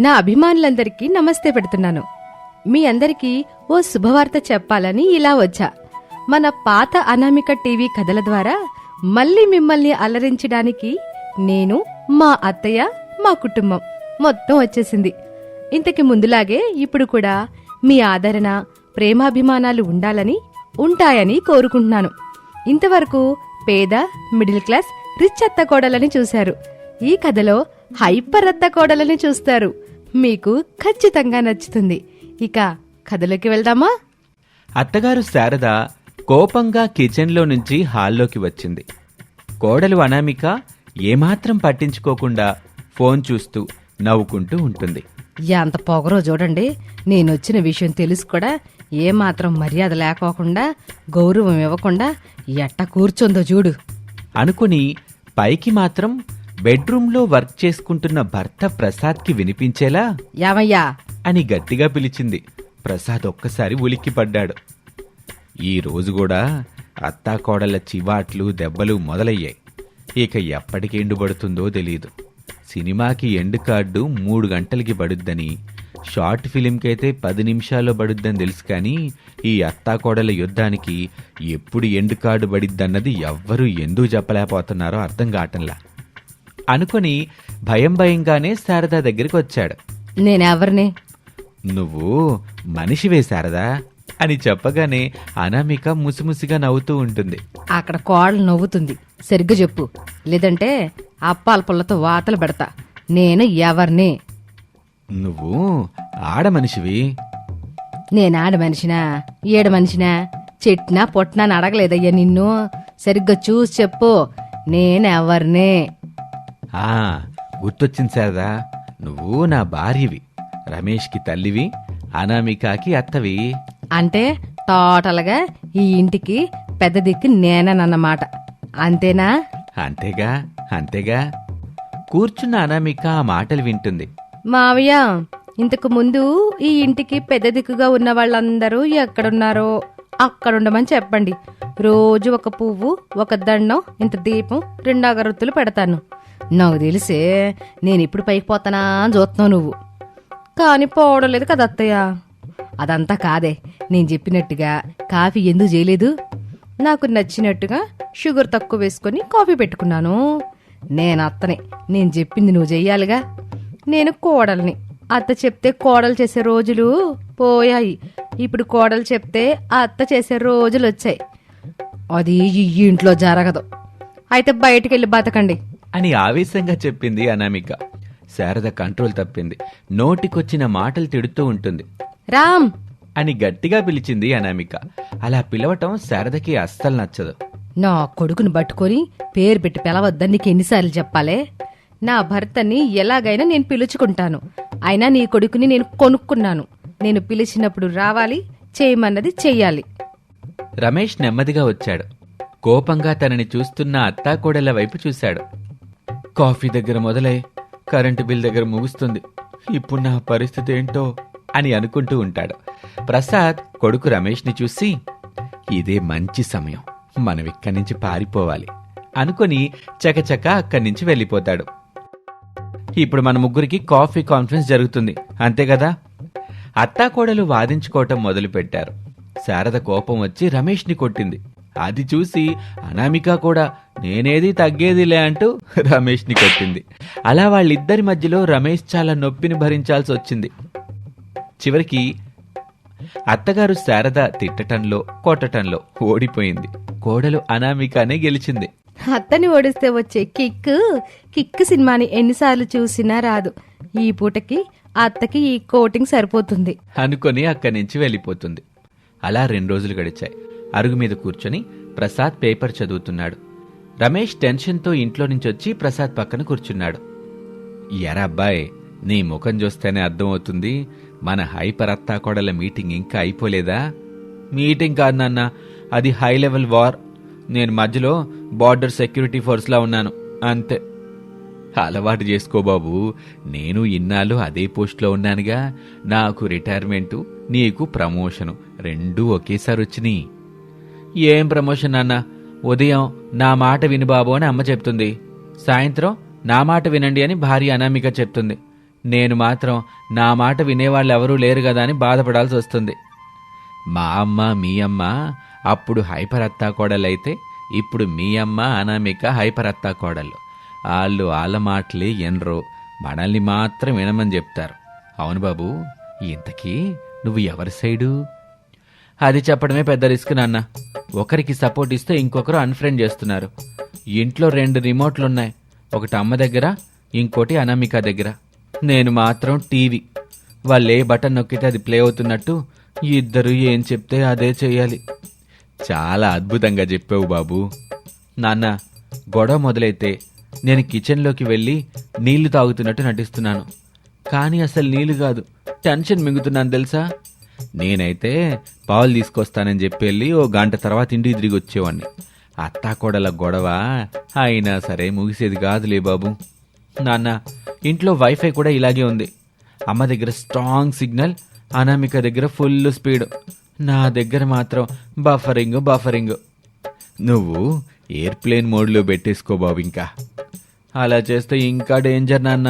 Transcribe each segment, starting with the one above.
నా అభిమానులందరికీ నమస్తే పెడుతున్నాను. మీ అందరికీ ఓ శుభవార్త చెప్పాలని ఇలా వచ్చా. మన పాత అనామిక టీవీ కథల ద్వారా మళ్ళీ మిమ్మల్ని అలరించడానికి నేను, మా అత్తయ్య, మా కుటుంబం మొత్తం వచ్చేసింది. ఇంతకి ముందులాగే ఇప్పుడు కూడా మీ ఆదరణ, ప్రేమాభిమానాలు ఉంటాయని కోరుకుంటున్నాను. ఇంతవరకు పేద, మిడిల్ క్లాస్, రిచ్ అత్త కోడలని చూశారు. ఈ కథలో హైపర్ అత్త కోడలని చూస్తారు. మీకు ఖచ్చితంగా నచ్చుతుంది. ఇక కథలోకి వెళ్దామా? అత్తగారు శారద కోపంగా కిచెన్లో నుంచి హాల్లోకి వచ్చింది. కోడలు అనామిక ఏమాత్రం పట్టించుకోకుండా ఫోన్ చూస్తూ నవ్వుకుంటూ ఉంటుంది. ఎంత పొగరో చూడండి. నేనొచ్చిన విషయం తెలుసు కూడా ఏమాత్రం మర్యాద లేకోకుండా, గౌరవం ఇవ్వకుండా ఎట్ట కూర్చుందో చూడు అనుకుని పైకి మాత్రం బెడ్రూంలో వర్క్ చేసుకుంటున్న భర్త ప్రసాద్కి వినిపించేలా యామయ్యా అని గట్టిగా పిలిచింది. ప్రసాద్ ఒక్కసారి ఉలిక్కిపడ్డాడు. ఈ రోజు కూడా అత్తాకోడళ్ల చివాట్లు, దెబ్బలు మొదలయ్యాయి. ఇక ఎప్పటికి ఎండుబడుతుందో తెలీదు. సినిమాకి ఎండు కార్డు 3 గంటలకి పడుద్దని, షార్ట్ ఫిలింకైతే 10 నిమిషాల్లో పడుద్దని తెలుసు. కానీ ఈ అత్తాకోడల యుద్ధానికి ఎప్పుడు ఎండు కార్డు పడిద్దన్నది ఎవ్వరూ ఎందుకు చెప్పలేకపోతున్నారో అర్థం కావటంలా అనుకుని భయంగానే శారద దగ్గరికి వచ్చాడు. నేనెవరిని? నువ్వు మనిషివే శారదా అని చెప్పగానే అనామిక ముసిముసిగా నవ్వుతూ ఉంటుంది. అక్కడ కోడలు నవ్వుతుంది. సరిగ్గా చెప్పు, లేదంటే అప్పాల పుల్లతో వాతలు పెడతా. నేను ఎవరిని? నువ్వు ఆడమనిషివి. నేనాడ మనిషినా, ఏడ మనిషినా, చెట్నా పొట్నా అని అడగలేదయ్యా నిన్ను. సరిగ్గా చూసి చెప్పు, నేనెవరిని? గుర్తొచ్చింది శారదా, నువ్వు నా భార్యవి, రమేష్కి తల్లివి, అనామికకి అత్తవి. అంటే టోటల్గా ఈ ఇంటికి పెద్ద దిక్కు నేనన్నమాట, అంతేనా? అంతేగా కూర్చున్న అనామిక ఆ మాటలు వింటుంది. మావయ్య, ఇంతకు ముందు ఈ ఇంటికి పెద్ద దిక్కుగా ఉన్న వాళ్ళందరూ ఎక్కడున్నారో అక్కడుండమని చెప్పండి. రోజు ఒక పువ్వు, ఒక దండం, ఇంత దీపం, 2 అగరొత్తులు పెడతాను. నాకు తెలిసే నేనిప్పుడు పైకి పోతానా అని చూస్తున్నావు నువ్వు. కానీ పోవడం లేదు కదా అత్తయ్య. అదంతా కాదే, నేను చెప్పినట్టుగా కాఫీ ఎందుకు చేయలేదు? నాకు నచ్చినట్టుగా షుగర్ తక్కువ వేసుకొని కాఫీ పెట్టుకున్నాను. నేను అత్తనే, నేను చెప్పింది నువ్వు చెయ్యాలిగా. నేను కోడల్ని. అత్త చెప్తే కోడలు చేసే రోజులు పోయాయి. ఇప్పుడు కోడలు చెప్తే అత్త చేసే రోజులు వచ్చాయి. అది ఈ ఇంట్లో జరగదు. అయితే బయటికెళ్ళి బతకండి అని ఆవేశంగా చెప్పింది అనామిక. శారద కంట్రోల్ తప్పింది. నోటికొచ్చిన మాటలు తిడుతూ ఉంటుంది. రామ్ అని గట్టిగా పిలిచింది అనామిక. అలా పిలవటం శారదకి అస్సలు నచ్చదు. నా కొడుకుని పట్టుకొని పేరు పెట్టి పిలవద్దని నీకు ఎన్నిసార్లు చెప్పాలే? నా భర్తని ఎలాగైనా నేను పిలుచుకుంటాను. అయినా నీ కొడుకుని నేను కొనుక్కున్నాను. నేను పిలిచినప్పుడు రావాలి, చేయమన్నది చెయ్యాలి. రమేష్ నెమ్మదిగా వచ్చాడు. కోపంగా తనని చూస్తున్న అత్తాకోడళ్ల వైపు చూశాడు. కాఫీ దగ్గర మొదలై కరెంటు బిల్ దగ్గర ముగుస్తుంది. ఇప్పుడు నా పరిస్థితి ఏంటో అని అనుకుంటూ ఉంటాడు. ప్రసాద్ కొడుకు రమేష్ని చూసి, ఇదే మంచి సమయం, మనం ఇక్కడి నుంచి పారిపోవాలి అనుకుని చకచక అక్కడి నుంచి వెళ్ళిపోతాడు. ఇప్పుడు మన ముగ్గురికి కాఫీ కాన్ఫరెన్స్ జరుగుతుంది, అంతే కదా? అత్తాకోడలు వాదించుకోవటం మొదలుపెట్టారు. శారద కోపం వచ్చి రమేష్ని కొట్టింది. అది చూసి అనామిక కూడా నేనేది తగ్గేదిలే అంటూ రమేష్ని కొట్టింది. అలా వాళ్ళిద్దరి మధ్యలో రమేష్ చాలా నొప్పిని భరించాల్సి వచ్చింది. చివరికి అత్తగారు శారద తిట్టటంలో, కొట్టటంలో ఓడిపోయింది. కోడలు అనామికనే గెలిచింది. అత్తని ఓడిస్తే వచ్చే కిక్ సినిమాని ఎన్నిసార్లు చూసినా రాదు. ఈ పూటకి అత్తకి ఈ కోటింగ్ సరిపోతుంది అనుకుని అక్కడి నుంచి వెళ్ళిపోతుంది. అలా 2 రోజులు గడిచాయి. అరుగు మీద కూర్చొని ప్రసాద్ పేపర్ చదువుతున్నాడు. రమేష్ టెన్షన్తో ఇంట్లో నుంచి వచ్చి ప్రసాద్ పక్కన కూర్చున్నాడు. ఎరా అబ్బాయ్, నీ ముఖం చూస్తేనే అర్థమవుతుంది మన హైపర్ అత్తాకోడల మీటింగ్ ఇంకా అయిపోలేదా? మీటింగ్ కాదు నాన్న, అది హై లెవెల్ వార్. నేను మధ్యలో బార్డర్ సెక్యూరిటీ ఫోర్స్లా ఉన్నాను, అంతే. అలవాటు చేసుకో బాబు, నేను ఇన్నాళ్ళు అదే పోస్ట్లో ఉన్నానుగా. నాకు రిటైర్మెంటు, నీకు ప్రమోషను, 2 ఒకేసారి వచ్చినాయి. ఏం ప్రమోషన్ నాన్న? ఉదయం నా మాట విని బాబు అని అమ్మ చెప్తుంది, సాయంత్రం నా మాట వినండి అని భార్య అనామిక చెప్తుంది. నేను మాత్రం నా మాట వినేవాళ్ళు ఎవరూ లేరు కదా అని బాధపడాల్సి వస్తుంది. మా అమ్మ మీ అమ్మ అప్పుడు హైపర్ అత్తా కోడలైతే ఇప్పుడు మీ అమ్మ అనామిక హైపర్ అత్తా కోడళ్ళు. వాళ్ళు వాళ్ళ మాటలే ఎనరో, మనల్ని మాత్రం వినమని చెప్తారు. అవును బాబు, ఇంతకీ నువ్వు ఎవరి సైడు? అది చెప్పడమే పెద్ద రిస్క్ నాన్న. ఒకరికి సపోర్ట్ ఇస్తే ఇంకొకరు అన్ఫ్రెండ్ చేస్తున్నారు. ఇంట్లో 2 రిమోట్లున్నాయి, ఒకటి అమ్మ దగ్గర, ఇంకోటి అనామిక దగ్గర. నేను మాత్రం టీవీ. వాళ్ళు ఏ బటన్ నొక్కితే అది ప్లే అవుతున్నట్టు ఇద్దరు ఏం చెప్తే అదే చెయ్యాలి. చాలా అద్భుతంగా చెప్పావు బాబు. నాన్న, గొడవ మొదలైతే నేను కిచెన్లోకి వెళ్ళి నీళ్లు తాగుతున్నట్టు నటిస్తున్నాను. కానీ అసలు నీళ్లు కాదు, టెన్షన్ మింగుతున్నాను తెలుసా. నేనైతే పాలు తీసుకొస్తానని చెప్పి వెళ్ళి ఓ గంట తర్వాత ఇంటికి తిరిగి వచ్చేవాడిని. అత్తాకోడల గొడవ అయినా సరే ముగిసేది కాదులే బాబు. నాన్న, ఇంట్లో వైఫై కూడా ఇలాగే ఉంది. అమ్మ దగ్గర స్ట్రాంగ్ సిగ్నల్, అనామిక దగ్గర ఫుల్ స్పీడ్, నా దగ్గర మాత్రం బఫరింగ్. నువ్వు ఎయిర్ప్లేన్ మోడ్లో పెట్టేసుకో బాబు. ఇంకా అలా చేస్తే ఇంకా డేంజర్ నాన్న.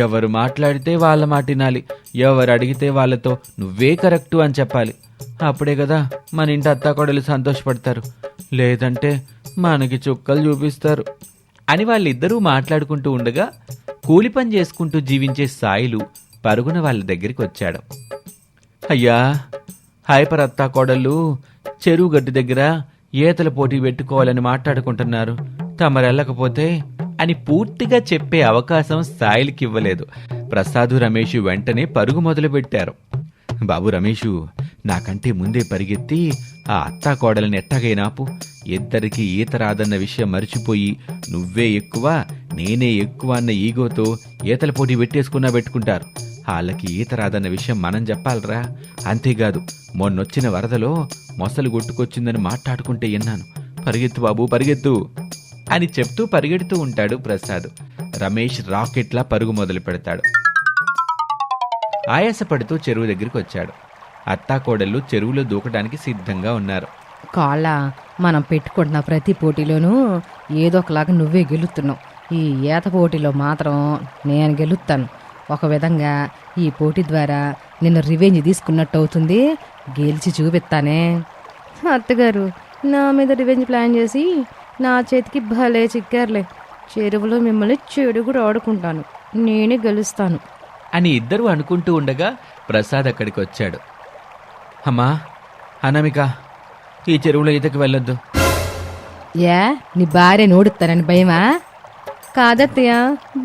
ఎవరు మాట్లాడితే వాళ్ళ మాట వినాలి, ఎవరు అడిగితే వాళ్ళతో నువ్వే కరెక్టు అని చెప్పాలి. అప్పుడే కదా మన ఇంటి అత్తాకోడలు సంతోషపడతారు, లేదంటే మనకి చుక్కలు చూపిస్తారు అని వాళ్ళిద్దరూ మాట్లాడుకుంటూ ఉండగా కూలి పని చేసుకుంటూ జీవించే సాయిలు పరుగున వాళ్ళ దగ్గరికి వచ్చాడు. అయ్యా, హైపర్ అత్తాకోడళ్ళు చెరువు గడ్డి దగ్గర ఈతల పోటీ పెట్టుకోవాలని మాట్లాడుకుంటున్నారు, తమరెళ్ళకపోతే అని పూర్తిగా చెప్పే అవకాశం సాయిల్కి ఇవ్వలేదు. ప్రసాదు, రమేషు వెంటనే పరుగు మొదలుపెట్టారు. బాబు రమేషు, నాకంటే ముందే పరిగెత్తి ఆ అత్తాకోడలని ఎట్టగైనాపు. ఇద్దరికి ఈత రాదన్న విషయం మర్చిపోయి నువ్వే ఎక్కువ నేనే ఎక్కువ అన్న ఈగోతో ఈతల పోటీ పెట్టుకుంటారు. వాళ్ళకి ఈత రాదన్న విషయం మనం చెప్పాలరా. అంతేకాదు, మొన్నొచ్చిన వరదలో మొసలు కొట్టుకొచ్చిందని మాట్లాడుకుంటే విన్నాను. పరిగెత్తు బాబు పరిగెత్తు అని చెప్తూ పరిగెడుతూ ఉంటాడు ప్రసాద్. రమేష్ రాకెట్లా పరుగు మొదలు పెడతాడు. ఆయాసపడుతూ చెరువు దగ్గరికి వచ్చాడు. అత్తాకోడళ్ళు చెరువులో దూకడానికి సిద్ధంగా ఉన్నారు. కాళ్ళ, మనం పెట్టుకుంటున్న ప్రతి పోటీలోనూ ఏదో ఒకలాగా నువ్వే గెలుస్తున్నావు. ఈ ఈత పోటీలో మాత్రం నేను గెలుస్తాను. ఒక విధంగా ఈ పోటీ ద్వారా నిన్ను రివెంజ్ తీసుకున్నట్టు అవుతుంది. గెలిచి చూపిస్తానే. అత్తగారు, నా మీద రివెంజ్ ప్లాన్ చేసి నా చేతికి భలే చిక్కారులే. చెరువులో మిమ్మల్ని చెడుగుడు ఆడుకుంటాను, నేనే గెలుస్తాను అని ఇద్దరూ అనుకుంటూ ఉండగా ప్రసాద్ అక్కడికి వచ్చాడు. అమ్మా అనామిక, ఈ చెరువులో ఈతకి వెళ్ళొద్దు. ఏ, నీ భార్య నోడుతానని భయమా? కాదత్తయ్య,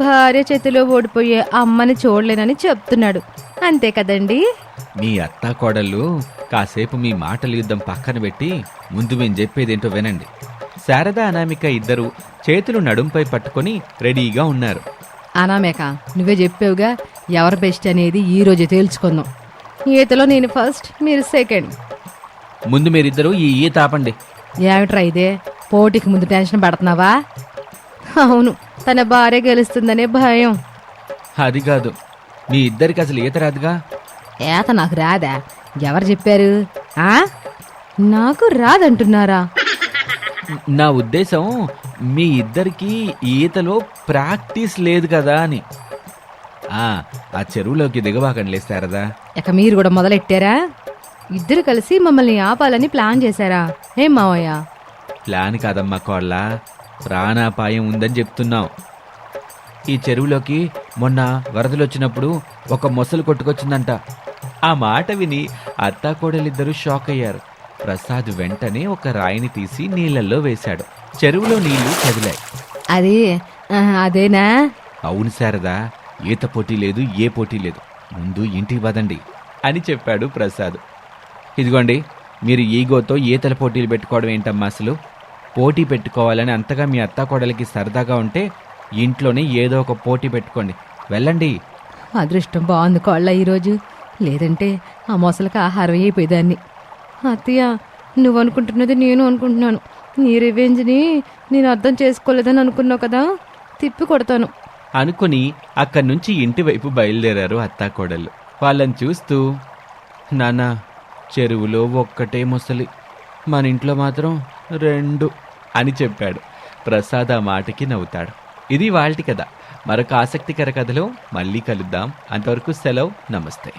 భార్య చేతిలో ఓడిపోయే అమ్మని చూడలేనని చెప్తున్నాడు, అంతే కదండి. మీ అత్తాకోడళ్ళు కాసేపు మీ మాటల యుద్ధం పక్కన పెట్టి ముందు మేము చెప్పేదేంటో వినండి. శారద, అనామిక ఇద్దరు చేతులు నడుంపై పట్టుకొని రెడీగా ఉన్నారు. అనామిక, నువ్వే చెప్పావుగా, ఎవరు బెస్ట్ అనేది ఈ రోజే తేల్చుకుందాం. ఈతలో నేను ఫస్ట్, మీరు సెకండ్. ముందు మీరిద్దరూ ఈ ఈత ఆపండి. ఏమిట్రా ఇదే, పోటీకి ముందు టెన్షన్ పడుతున్నావా? అవును, తన భార్య గెలుస్తుందనే భయం. అది కాదు, మీ ఇద్దరికి అసలు ఈత రాదుగా. ఈత నాకు రాదా? ఎవరు చెప్పారు? నాకు రాదంటున్నారా? నా ఉద్దేశం మీ ఇద్దరికి ఈతలో ప్రాక్టీస్ లేదు కదా అని. ఆ చెరువులోకి దిగబాకండి శారదా. ఇక మీరు కూడా మొదలెట్టారా? ఇద్దరు కలిసి మమ్మల్ని ఆపాలని ప్లాన్ చేశారా? ఏం మావయ్య? ప్లాన్ కాదమ్మా కోళ్ళ, ప్రాణాపాయం ఉందని చెప్తున్నాం. ఈ చెరువులోకి మొన్న వరదలొచ్చినప్పుడు ఒక మొసలు కొట్టుకొచ్చిందంట. ఆ మాట విని అత్తాకోడలిద్దరూ షాక్ అయ్యారు. ప్రసాద్ వెంటనే ఒక రాయిని తీసి నీళ్లలో వేశాడు. చెరువులో నీళ్లు కదిలాయి. అదేనా? అవును శారదా, ఈత పోటీ లేదు, ఏ పోటీ లేదు, ముందు ఇంటికి పదండి అని చెప్పాడు ప్రసాద్. ఇదిగోండి, మీరు ఈగోతో ఈతల పోటీలు పెట్టుకోవడం ఏంటమ్మా అసలు? పోటీ పెట్టుకోవాలని అంతగా మీ అత్తాకోడలికి సరదాగా ఉంటే ఇంట్లోనే ఏదో ఒక పోటీ పెట్టుకోండి, వెళ్ళండి. అదృష్టం బాగుంది కోళ్ళ ఈరోజు, లేదంటే ఆ మొసలకు ఆహారం అయిపోయేదాన్ని. అత్తయ్య, నువ్వు అనుకుంటున్నది నేను అనుకుంటున్నాను. నీ రివెంజ్ని నేను అర్థం చేసుకోలేదని అనుకున్నావు కదా, తిప్పి కొడతాను అనుకుని అక్కడి నుంచి ఇంటి వైపు బయలుదేరారు అత్తాకోడళ్ళు. వాళ్ళని చూస్తూ, నాన్న, చెరువులో ఒక్కటే మొసలి, మన ఇంట్లో మాత్రం 2 అని చెప్పాడు. ప్రసాద్ ఆ మాటకి నవ్వుతాడు. ఇది వాళ్ళటి కథ. మరొక ఆసక్తికర కథలో మళ్ళీ కలుద్దాం. అంతవరకు సెలవు. నమస్తే.